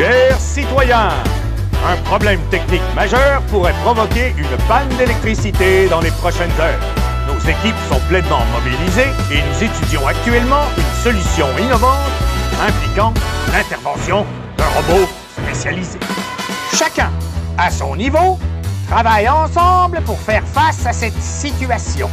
Chers citoyens, un problème technique majeur pourrait provoquer une panne d'électricité dans les prochaines heures. Nos équipes sont pleinement mobilisées et nous étudions actuellement une solution innovante impliquant l'intervention d'un robot spécialisé. Chacun, à son niveau, travaille ensemble pour faire face à cette situation.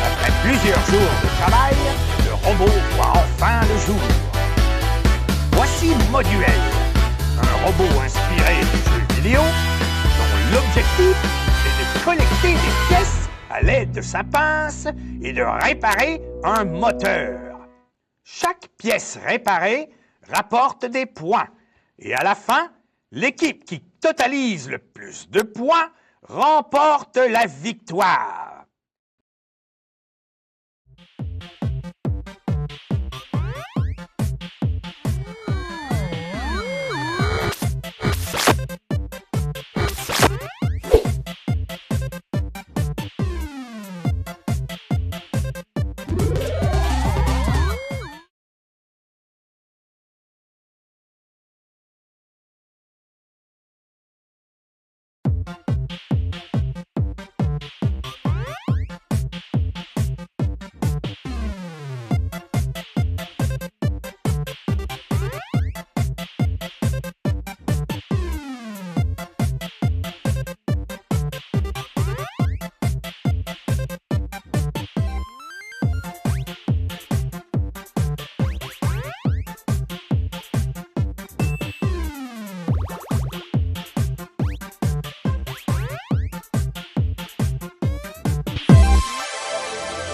Après plusieurs jours de travail, le robot voit enfin le jour. Voici Moduel, un robot inspiré du jeu vidéo dont l'objectif est de collecter des pièces à l'aide de sa pince et de réparer un moteur. Chaque pièce réparée rapporte des points et à la fin, l'équipe qui totalise le plus de points remporte la victoire.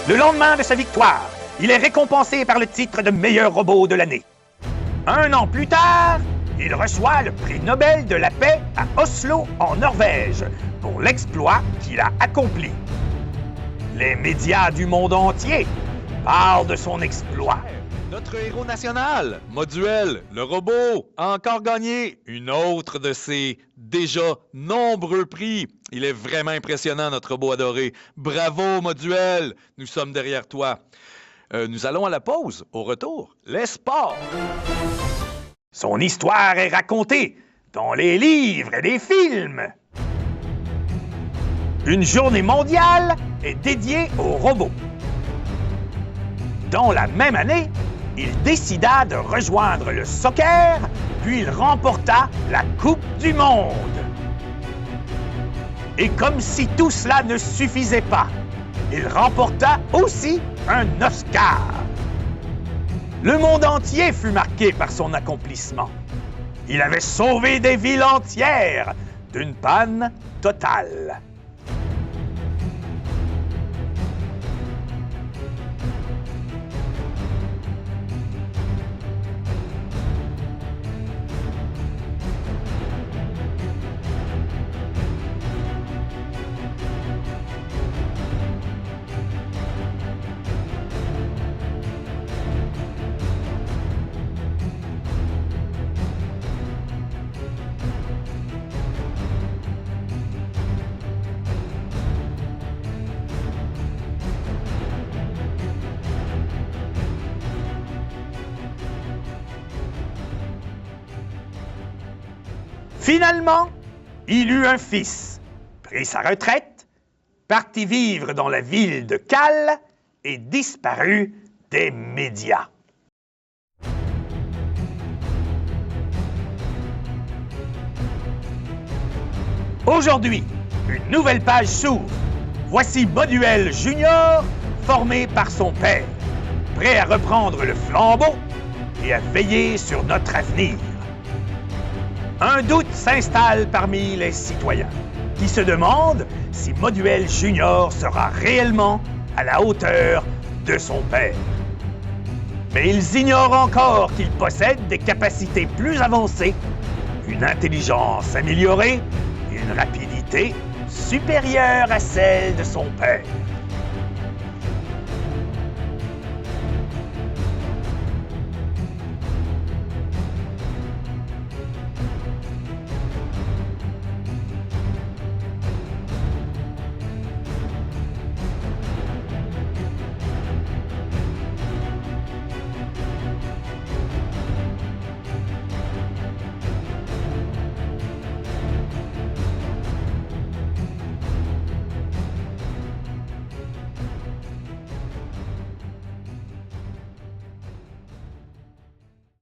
Le lendemain de sa victoire, il est récompensé par le titre de meilleur robot de l'année. Un an plus tard, il reçoit le prix Nobel de la paix à Oslo, en Norvège, pour l'exploit qu'il a accompli. Les médias du monde entier parlent de son exploit. Notre héros national, Moduel, le robot, a encore gagné une autre de ses déjà nombreux prix. Il est vraiment impressionnant, notre robot adoré. Bravo, Moduel! Nous sommes derrière toi. Nous allons à la pause. Au retour, les sports. Son histoire est racontée dans les livres et les films. Une journée mondiale est dédiée aux robots. Dans la même année, il décida de rejoindre le soccer, puis il remporta la Coupe du Monde. Et comme si tout cela ne suffisait pas, il remporta aussi un Oscar. Le monde entier fut marqué par son accomplissement. Il avait sauvé des villes entières d'une panne totale. Finalement, il eut un fils, prit sa retraite, partit vivre dans la ville de Cal et disparut des médias. Aujourd'hui, une nouvelle page s'ouvre. Voici Moduel Junior, formé par son père, prêt à reprendre le flambeau et à veiller sur notre avenir. Un doute s'installe parmi les citoyens, qui se demandent si Moduel Junior sera réellement à la hauteur de son père. Mais ils ignorent encore qu'il possède des capacités plus avancées, une intelligence améliorée et une rapidité supérieure à celle de son père.